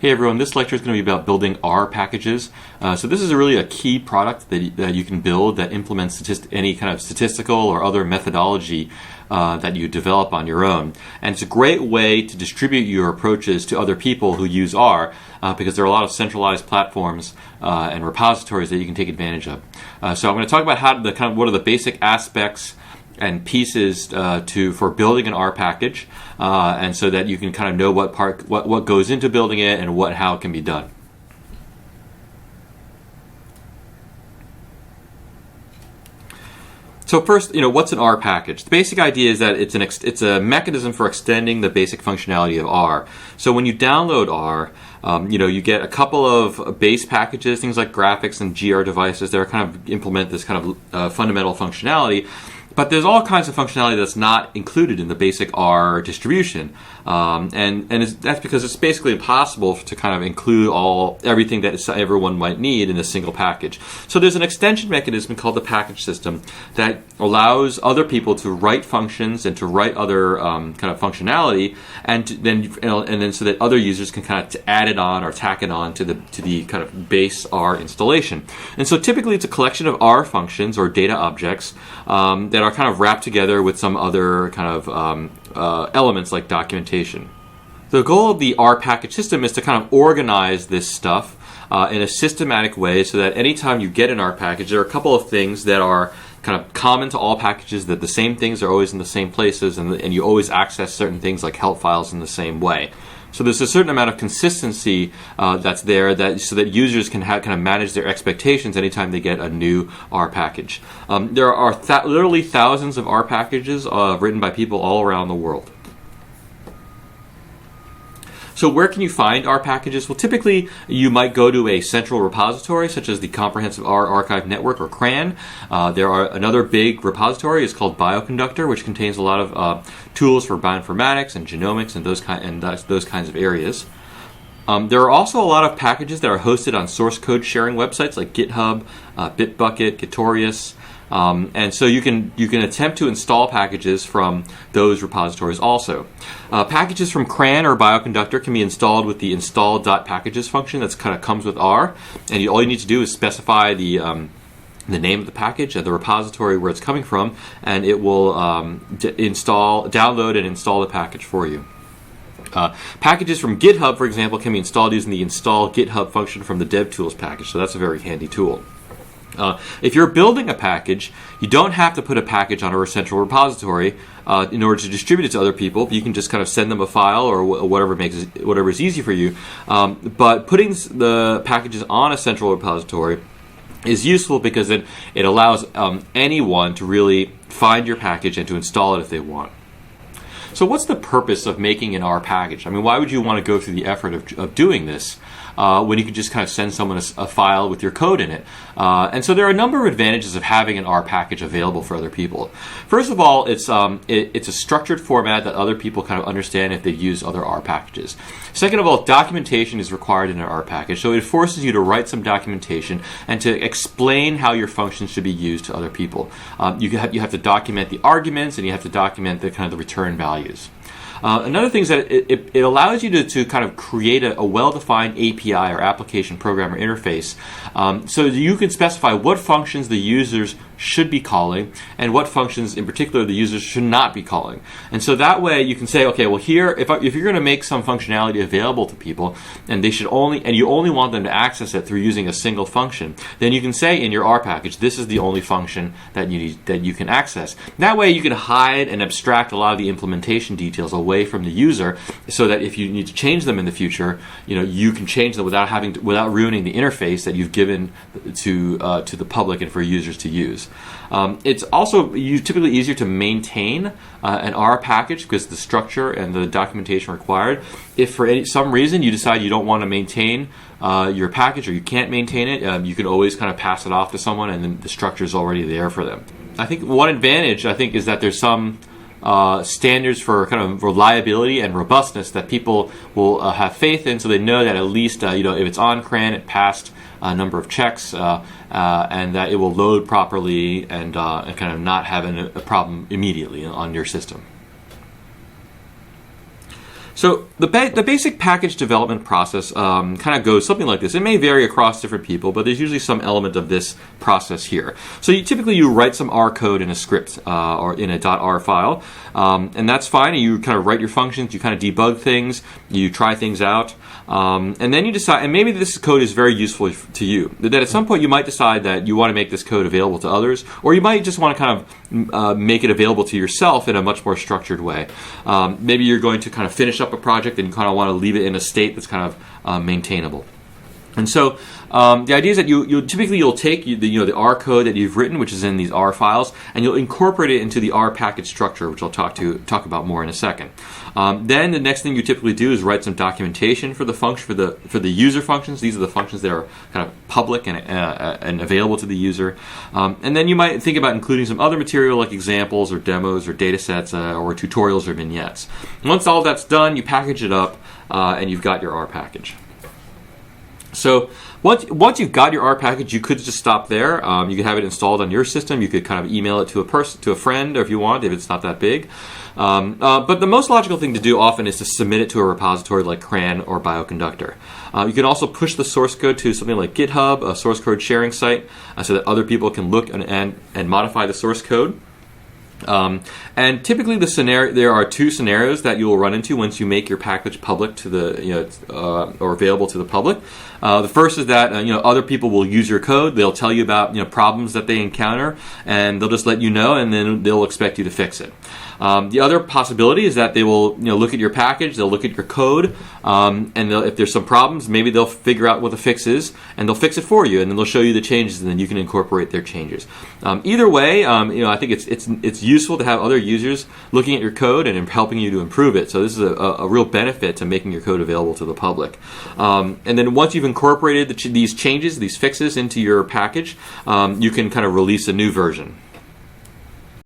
Hey everyone, this lecture is going to be about building R packages. So this is really a key product that you can build that implements any kind of statistical or other methodology that you develop on your own. And it's a great way to distribute your approaches to other people who use R because there are a lot of centralized platforms and repositories that you can take advantage of. So I'm going to talk about what are the basic aspects and pieces for building an R package, and so that you can kind of know what goes into building it and how it can be done. So first, what's an R package? The basic idea is that it's a mechanism for extending the basic functionality of R. So when you download R, you get a couple of base packages, things like graphics and GR devices that kind of implement this kind of fundamental functionality. But there's all kinds of functionality that's not included in the basic R distribution, that's because it's basically impossible to kind of include everything that everyone might need in a single package. So there's an extension mechanism called the package system that allows other people to write functions and to write other kind of functionality, and then so that other users can kind of add it on or tack it on to the kind of base R installation. And so typically it's a collection of R functions or data objects that are kind of wrapped together with some other kind of elements like documentation. The goal of the R package system is to kind of organize this stuff in a systematic way so that anytime you get an R package, there are a couple of things that are kind of common to all packages, that the same things are always in the same places, and you always access certain things like help files in the same way. So there's a certain amount of consistency that's there so that users can kind of manage their expectations anytime they get a new R package. There are literally thousands of R packages written by people all around the world. So where can you find R packages? Well, typically you might go to a central repository such as the Comprehensive R Archive Network, or CRAN. Another big repository is called Bioconductor, which contains a lot of tools for bioinformatics and genomics and those kinds of areas. There are also a lot of packages that are hosted on source code sharing websites like GitHub, Bitbucket, Gitorious. And so you can attempt to install packages from those repositories also. Packages from CRAN or Bioconductor can be installed with the install.packages function that kind of comes with R, and all you need to do is specify the name of the package and the repository where it's coming from, and it will download and install the package for you. Packages from GitHub, for example, can be installed using the install GitHub function from the DevTools package, so that's a very handy tool. If you're building a package, you don't have to put a package on a central repository in order to distribute it to other people. You can just kind of send them a file or whatever is easy for you. But putting the packages on a central repository is useful because it allows anyone to really find your package and to install it if they want. So what's the purpose of making an R package? I mean, why would you want to go through the effort of doing this when you can just kind of send someone a file with your code in it? And so there are a number of advantages of having an R package available for other people. First of all, it's a structured format that other people kind of understand if they use other R packages. Second of all, documentation is required in an R package, so it forces you to write some documentation and to explain how your functions should be used to other people. You have to document the arguments, and you have to document the kind of the return values. Another thing is that it allows you to kind of create a well-defined API or application programmer interface, so that you can specify what functions the users should be calling and what functions in particular the users should not be calling. And so that way you can say, okay, well here, if you're going to make some functionality available to people and you only want them to access it through using a single function, then you can say in your R package, this is the only function that you can access. That way you can hide and abstract a lot of the implementation details away from the user, so that if you need to change them in the future, you can change them without ruining the interface that you've given to the public and for users to use. It's also typically easier to maintain an R package because the structure and the documentation required. If for some reason you decide you don't want to maintain your package, or you can't maintain it, you can always kind of pass it off to someone, and then the structure is already there for them. I think one advantage is that there's some standards for kind of reliability and robustness that people will have faith in, so they know that at least if it's on CRAN, it passed a number of checks, and that it will load properly and kind of not have a problem immediately on your system. So the basic package development process kind of goes something like this. It may vary across different people, but there's usually some element of this process here. So typically you write some R code in a script or in a .r file, and that's fine. You kind of write your functions, you kind of debug things, you try things out, and then you decide, and maybe this code is very useful to you, that at some point you might decide that you want to make this code available to others, or you might just want to kind of make it available to yourself in a much more structured way. Maybe you're going to kind of finish up a project and you kind of want to leave it in a state that's kind of maintainable. And so the idea is that you'll take the R code that you've written, which is in these R files, and you'll incorporate it into the R package structure, which I'll talk about more in a second. Then the next thing you typically do is write some documentation for the function for the user functions. These are the functions that are kind of public and available to the user. And then you might think about including some other material like examples or demos or data sets or tutorials or vignettes. Once all that's done, you package it up and you've got your R package. So once you've got your R package, you could just stop there. You could have it installed on your system. You could kind of email it to a friend, or if you want, if it's not that big. But the most logical thing to do often is to submit it to a repository like CRAN or Bioconductor. You can also push the source code to something like GitHub, a source code sharing site, so that other people can look and modify the source code. And typically there are two scenarios that you will run into once you make your package public to or available to the public. The first is that other people will use your code. They'll tell you about problems that they encounter, and they'll just let you know, and then they'll expect you to fix it. The other possibility is that they will look at your package, they'll look at your code, and if there's some problems, maybe they'll figure out what the fix is, and they'll fix it for you, and then they'll show you the changes, and then you can incorporate their changes. Either way, I think it's useful to have other users looking at your code and helping you to improve it. So this is a real benefit to making your code available to the public. And then once you've incorporated these changes, these fixes into your package, you can kind of release a new version.